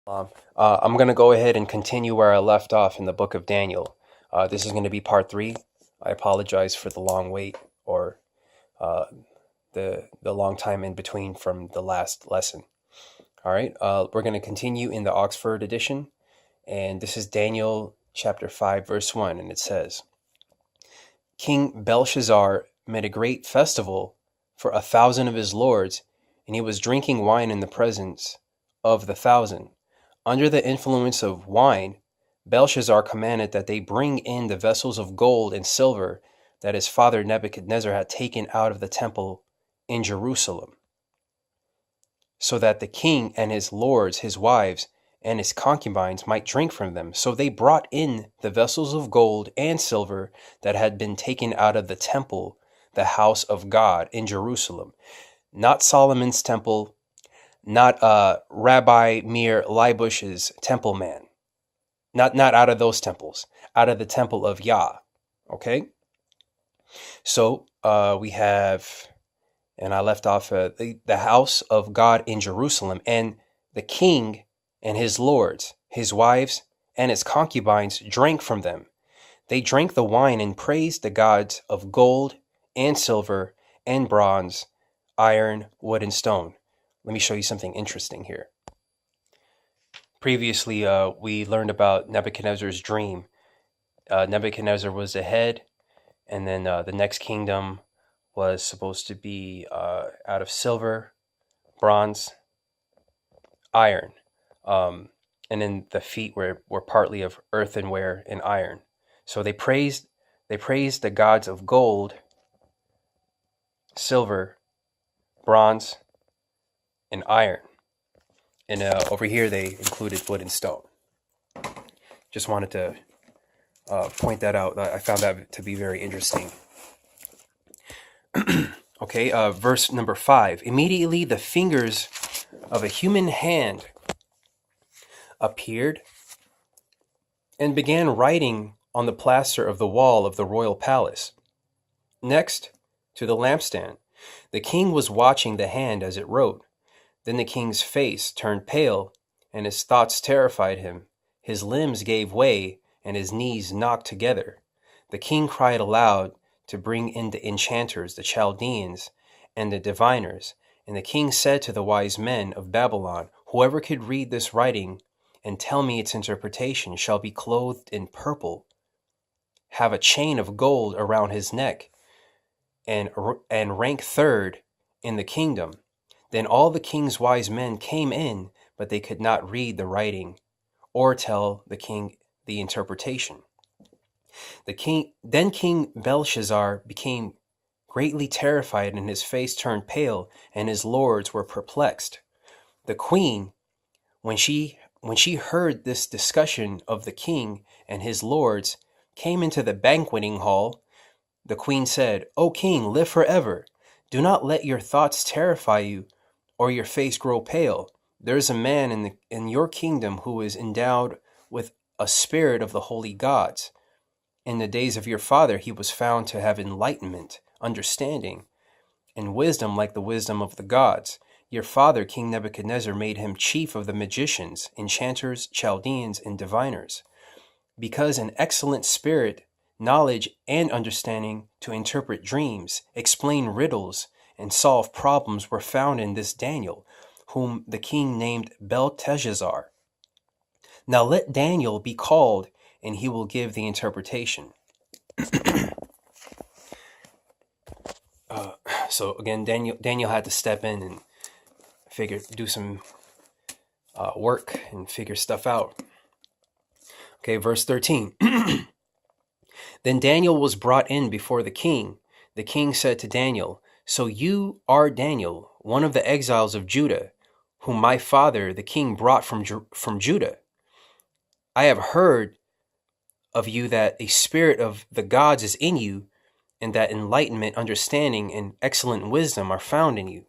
I'm going to go ahead and continue where I left off in the book of Daniel. This is going to be part three. I apologize for the long wait or uh, the long time in between from the last lesson. All right, we're going to continue in the Oxford edition, and this is Daniel chapter 5, verse 1, and it says, King Belshazzar made a great festival for 1,000 of his lords, and he was drinking wine in the presence of the 1,000. Under the influence of wine, Belshazzar commanded that they bring in the vessels of gold and silver that his father Nebuchadnezzar had taken out of the temple in Jerusalem, so that the king and his lords, his wives, and his concubines might drink from them. So they brought in the vessels of gold and silver that had been taken out of the temple, the house of God in Jerusalem. Not Solomon's temple, not Rabbi Meir Leibush's temple man. Not out of those temples, out of the temple of Yah. Okay? So we have, and I left off the house of God in Jerusalem, and the king and his lords, his wives, and his concubines drank from them. They drank the wine and praised the gods of gold and silver and bronze, iron, wood, and stone. Let me show you something interesting here. Previously, we learned about Nebuchadnezzar's dream. Nebuchadnezzar was the head, and then the next kingdom was supposed to be out of silver, bronze, iron. And then the feet were partly of earthenware and iron. So they praised the gods of gold, silver, bronze, and iron. And over here they included wood and stone. Just wanted to point that out. I found that to be very interesting. Okay, verse number 5. Immediately the fingers of a human hand appeared and began writing on the plaster of the wall of the royal palace, next to the lampstand. The king was watching the hand as it wrote. Then the king's face turned pale, and his thoughts terrified him. His limbs gave way, and his knees knocked together. The king cried aloud to bring in the enchanters, the Chaldeans, and the diviners. And the king said to the wise men of Babylon, Whoever could read this writing and tell me its interpretation shall be clothed in purple, have a chain of gold around his neck, and rank third in the kingdom. Then all the king's wise men came in, but they could not read the writing or tell the king the interpretation. Then King Belshazzar became greatly terrified, and his face turned pale, and his lords were perplexed. The queen, when she heard this discussion of the king and his lords, came into the banqueting hall. The queen said, O king, live forever. Do not let your thoughts terrify you, or your face grow pale. There is a man in your kingdom who is endowed with a spirit of the holy gods. In the days of your father he was found to have enlightenment, understanding, and wisdom like the wisdom of the gods. Your father, King Nebuchadnezzar, made him chief of the magicians, enchanters, Chaldeans, and diviners. Because an excellent spirit, knowledge, and understanding to interpret dreams, explain riddles, and solve problems were found in this Daniel, whom the king named Belteshazzar. Now let Daniel be called, and he will give the interpretation. So again, Daniel had to step in and do some work and figure stuff out. Okay, verse 13. Then Daniel was brought in before the king. The king said to Daniel, So you are Daniel, one of the exiles of Judah, whom my father the king brought from Judah. I have heard of you that a spirit of the gods is in you, and that enlightenment, understanding, and excellent wisdom are found in you.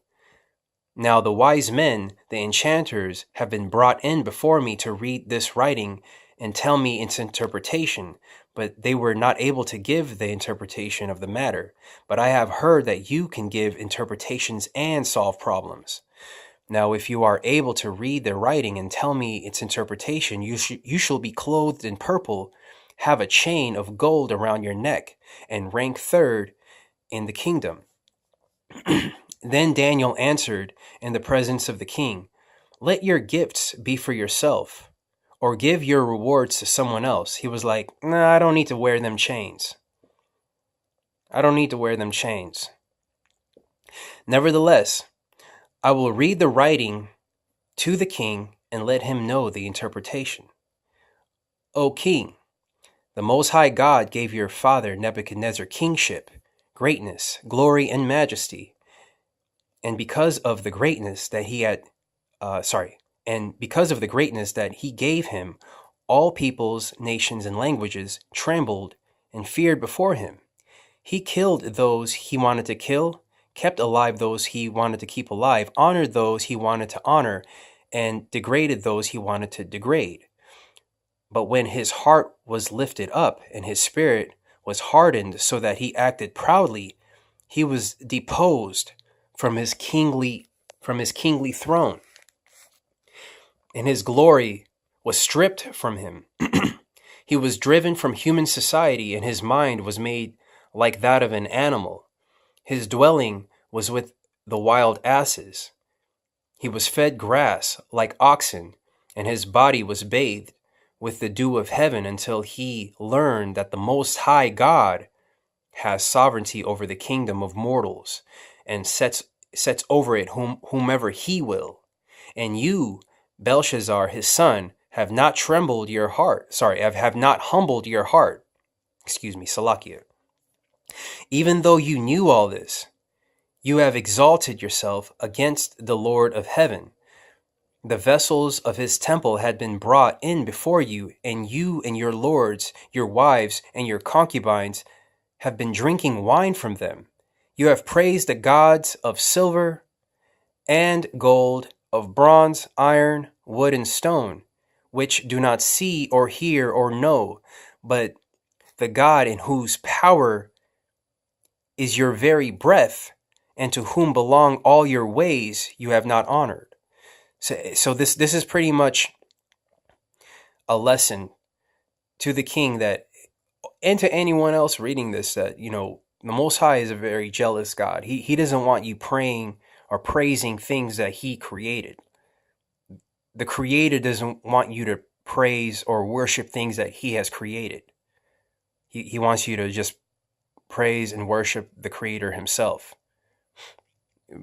Now the wise men, the enchanters, have been brought in before me to read this writing and tell me its interpretation, but they were not able to give the interpretation of the matter. But I have heard that you can give interpretations and solve problems. Now, if you are able to read the writing and tell me its interpretation, you shall be clothed in purple, have a chain of gold around your neck, and rank third in the kingdom." Then Daniel answered in the presence of the king, "Let your gifts be for yourself, or give your rewards to someone else." He was like, "Nah, I don't need to wear them chains. I don't need to wear them chains. Nevertheless, I will read the writing to the king and let him know the interpretation. O king, the Most High God gave your father Nebuchadnezzar kingship, greatness, glory, and majesty. And because of the greatness that he gave him, all peoples, nations, and languages trembled and feared before him. He killed those he wanted to kill, kept alive those he wanted to keep alive, honored those he wanted to honor, and degraded those he wanted to degrade. But when his heart was lifted up and his spirit was hardened so that he acted proudly, he was deposed from his kingly throne, and his glory was stripped from him. He was driven from human society, and his mind was made like that of an animal. His dwelling was with the wild asses. He was fed grass like oxen, and his body was bathed with the dew of heaven until he learned that the Most High God has sovereignty over the kingdom of mortals and sets over it whomever he will. And you, Belshazzar, his son, have not humbled your heart. Salakia. Even though you knew all this, you have exalted yourself against the Lord of heaven. The vessels of his temple had been brought in before you and your lords, your wives, and your concubines have been drinking wine from them. You have praised the gods of silver and gold, of bronze, iron, wood, and stone, which do not see or hear or know, but the God in whose power is your very breath, and to whom belong all your ways, you have not honored. So this is pretty much a lesson to the king that, and to anyone else reading this, that, the Most High is a very jealous God. He doesn't want you praying or praising things that he created. The Creator doesn't want you to praise or worship things that he has created. He wants you to just praise and worship the Creator himself.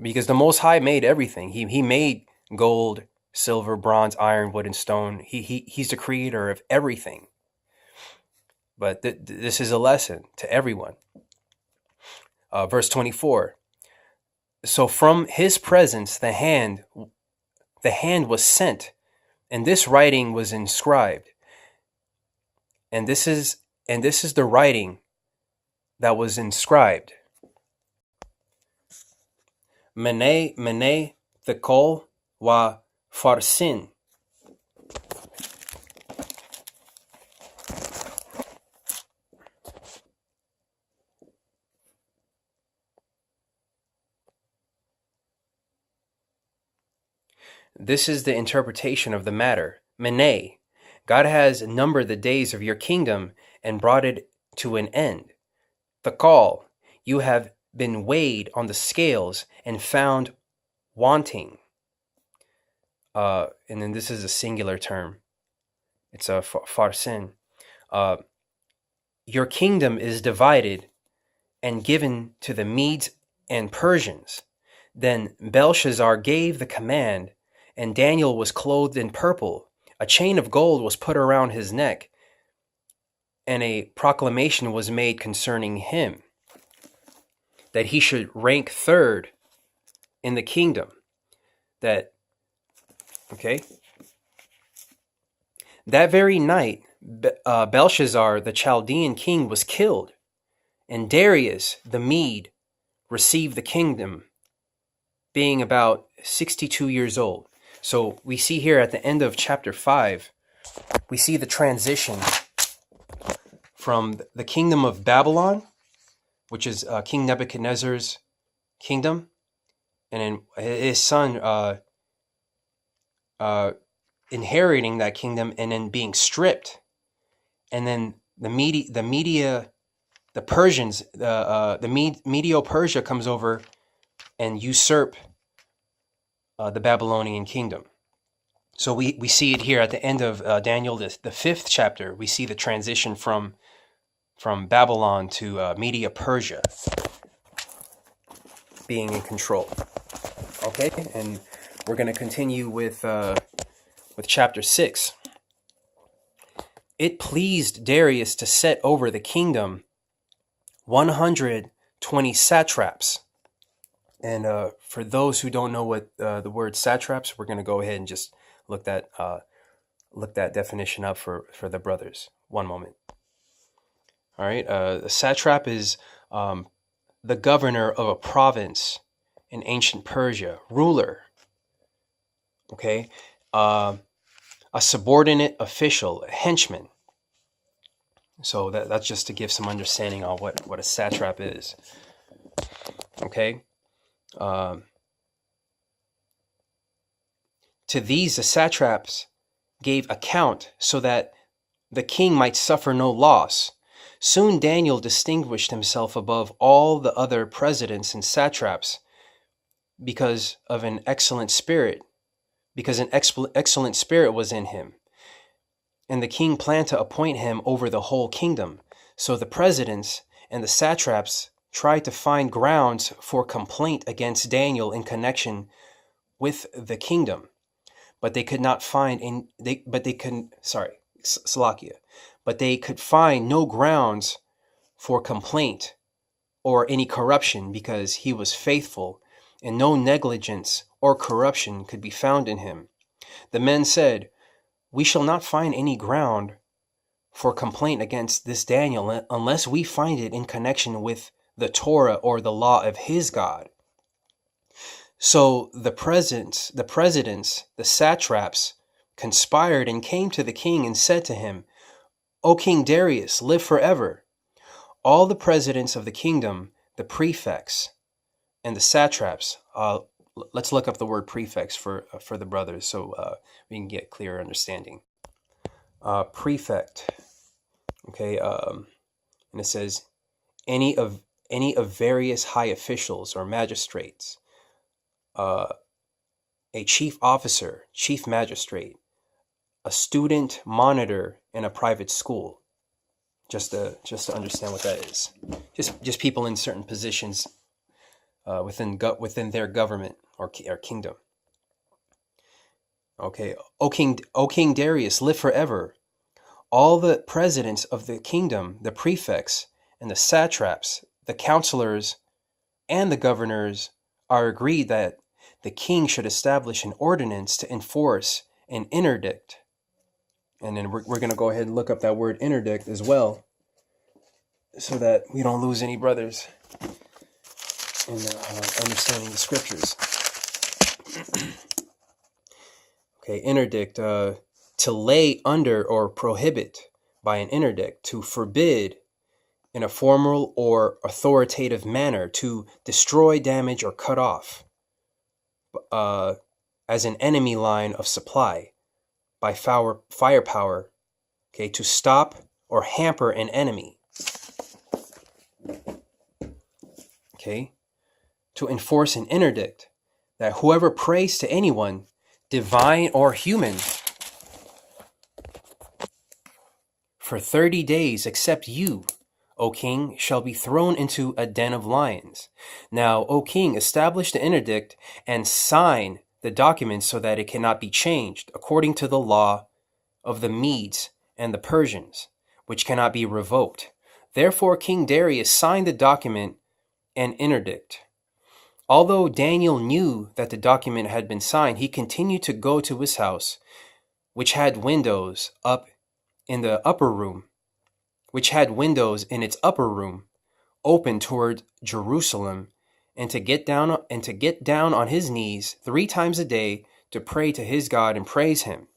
Because the Most High made everything. He made gold, silver, bronze, iron, wood, and stone. He's the creator of everything. But this is a lesson to everyone. Verse 24. So from his presence the hand was sent, and this writing was inscribed. And this is the writing that was inscribed. Mene, Mene, Tekel, Wa Farsin. This is the interpretation of the matter. Mene, God has numbered the days of your kingdom and brought it to an end. Tekel, you have been weighed on the scales and found wanting. And then this is a singular term. It's a farsin. Your kingdom is divided and given to the Medes and Persians. Then Belshazzar gave the command, and Daniel was clothed in purple. A chain of gold was put around his neck, and a proclamation was made concerning him, that he should rank third in the kingdom. That very night, Belshazzar, the Chaldean king, was killed, and Darius, the Mede, received the kingdom, being about 62 years old. So we see here at the end of chapter 5, we see the transition from the kingdom of Babylon, which is King Nebuchadnezzar's kingdom, and then his son uh, inheriting that kingdom and then being stripped, and then the Persians, the Medio-Persia comes over and usurp the Babylonian kingdom. So we see it here at the end of Daniel, the 5th chapter. We see the transition from Babylon to Media-Persia being in control. Okay, and we're going to continue with chapter 6. It pleased Darius to set over the kingdom 120 satraps. And for those who don't know what the word satraps, we're going to go ahead and just look that definition up for the brothers. One moment. All right. A satrap is the governor of a province in ancient Persia, ruler. Okay. A subordinate official, a henchman. So that's just to give some understanding on what a satrap is. Okay. To these the satraps gave account so that the king might suffer no loss. Soon Daniel distinguished himself above all the other presidents and satraps because an excellent spirit was in him. And the king planned to appoint him over the whole kingdom. So the presidents and the satraps tried to find grounds for complaint against Daniel in connection with the kingdom, but they could not find but they could find no grounds for complaint or any corruption, because he was faithful, and no negligence or corruption could be found in him. The men said, "We shall not find any ground for complaint against this Daniel unless we find it in connection with the Torah or the law of his God." So the presidents, the satraps, conspired and came to the king and said to him, "O King Darius, live forever." All the presidents of the kingdom, the prefects, and the satraps, let's look up the word prefects for the brothers so we can get clearer understanding. Prefect, okay, and it says any of various high officials or magistrates, a chief officer, chief magistrate, a student monitor in a private school. Just to understand what that is. Just people in certain positions within their government or kingdom. Okay, O King Darius, live forever. All the presidents of the kingdom, the prefects and the satraps, the counselors and the governors are agreed that the king should establish an ordinance to enforce an interdict. And then we're going to go ahead and look up that word interdict as well, so that we don't lose any brothers in understanding the scriptures. Okay, interdict, to lay under or prohibit by an interdict, to forbid in a formal or authoritative manner, to destroy, damage, or cut off as an enemy line of supply by firepower, okay, to stop or hamper an enemy, okay, to enforce an interdict that whoever prays to anyone, divine or human, for 30 days except you, O king, shall be thrown into a den of lions. Now, O king, establish the interdict and sign the document so that it cannot be changed, according to the law of the Medes and the Persians, which cannot be revoked. Therefore King Darius signed the document and interdict. Although Daniel knew that the document had been signed, he continued to go to his house, which had windows in its upper room, open toward Jerusalem, and to get down on his knees 3 times a day to pray to his God and praise him.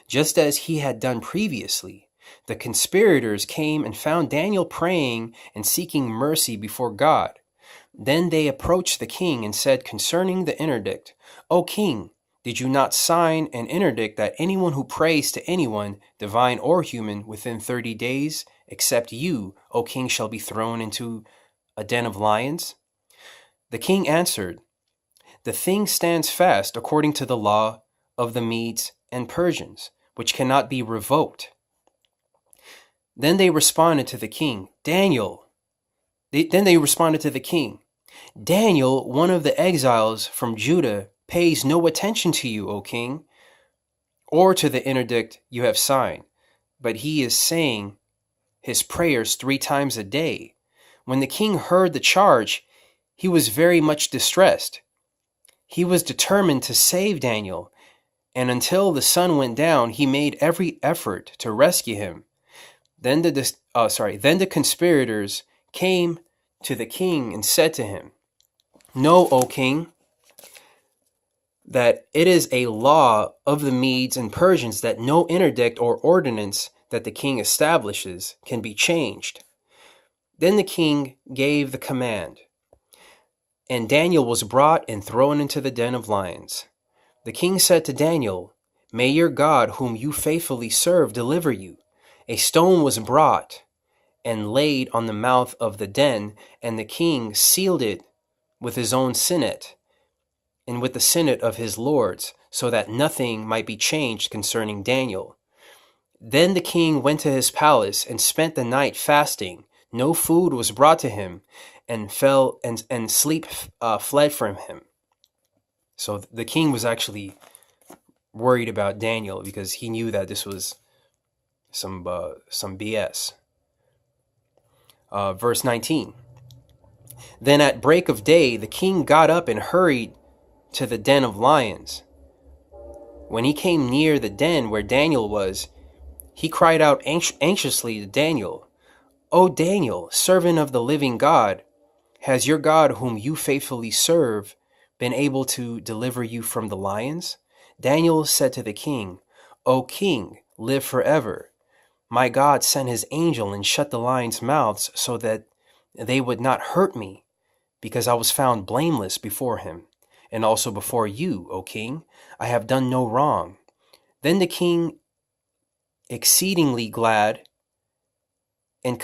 Just as he had done previously, the conspirators came and found Daniel praying and seeking mercy before God. Then they approached the king and said concerning the interdict, "O king, Did you not sign an interdict that anyone who prays to anyone, divine or human, within 30 days, except you, O king, shall be thrown into a den of lions? The king answered, the thing stands fast according to the law of the Medes and Persians, which cannot be revoked. Then they responded to the king, Daniel, one of the exiles from Judah, pays no attention to you, O king, or to the interdict you have signed, but he is saying his prayers 3 times a day. When the king heard the charge, he was very much distressed. He was determined to save Daniel, and until the sun went down, he made every effort to rescue him. Then the conspirators came to the king and said to him, know, O king, that it is a law of the Medes and Persians that no interdict or ordinance that the king establishes can be changed. Then the king gave the command, and Daniel was brought and thrown into the den of lions. The king said to Daniel, may your God, whom you faithfully serve, deliver you. A stone was brought and laid on the mouth of the den, and the king sealed it with his own signet and with the signet of his lords, so that nothing might be changed concerning Daniel. Then the king went to his palace and spent the night fasting. No food was brought to him, and sleep fled from him. So the king was actually worried about Daniel because he knew that this was some BS. Verse 19. Then at break of day, the king got up and hurried to the den of lions. When he came near the den where Daniel was, he cried out anxiously to Daniel, O Daniel, servant of the living God, has your God, whom you faithfully serve, been able to deliver you from the lions? Daniel said to the king, O king, live forever. My God sent his angel and shut the lions' mouths so that they would not hurt me, because I was found blameless before him, and also before you, O king. I have done no wrong. Then the king, exceedingly glad, and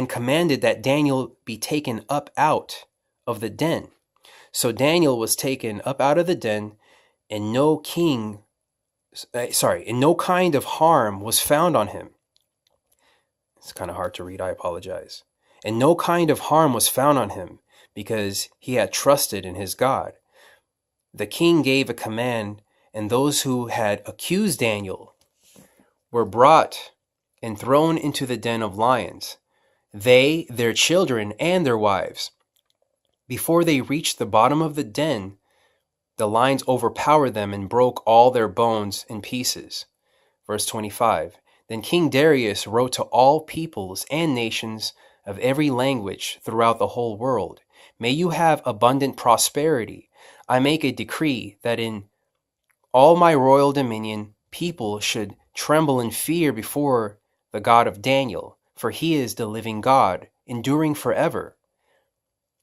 commanded that Daniel be taken up out of the den. So Daniel was taken up out of the den, and no kind of harm was found on him. It's kind of hard to read, I apologize. And no kind of harm was found on him, because he had trusted in his God. The king gave a command, and those who had accused Daniel were brought and thrown into the den of lions, they, their children, and their wives. Before they reached the bottom of the den, the lions overpowered them and broke all their bones in pieces. Verse 25. Then King Darius wrote to all peoples and nations of every language throughout the whole world, may you have abundant prosperity. I make a decree that in all my royal dominion people should tremble in fear before the God of Daniel, for he is the living God, enduring forever.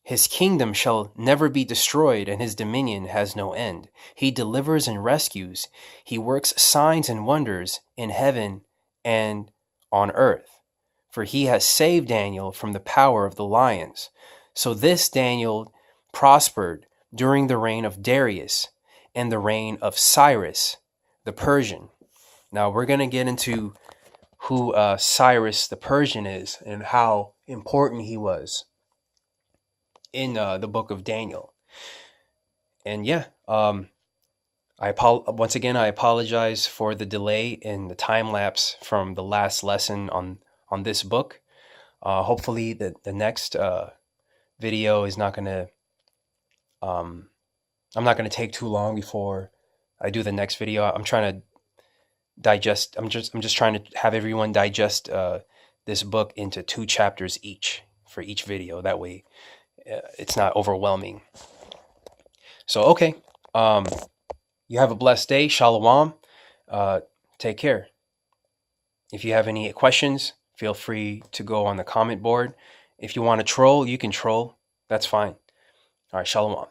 His kingdom shall never be destroyed, and his dominion has no end. He delivers and rescues. He works signs and wonders in heaven and on earth. For he has saved Daniel from the power of the lions. So this Daniel prospered during the reign of Darius and the reign of Cyrus the Persian. Now we're going to get into who Cyrus the Persian is and how important he was in the book of Daniel. And yeah, once again, I apologize for the delay in the time lapse from the last lesson on this book. Hopefully the next video is not going to, I'm not going to take too long before I do the next video. I'm trying to digest, I'm just trying to have everyone digest this book into 2 chapters each for each video. That way it's not overwhelming. So, okay. You have a blessed day. Shalom. Take care. If you have any questions, feel free to go on the comment board. If you want to troll, you can troll. That's fine. All right. Shalom.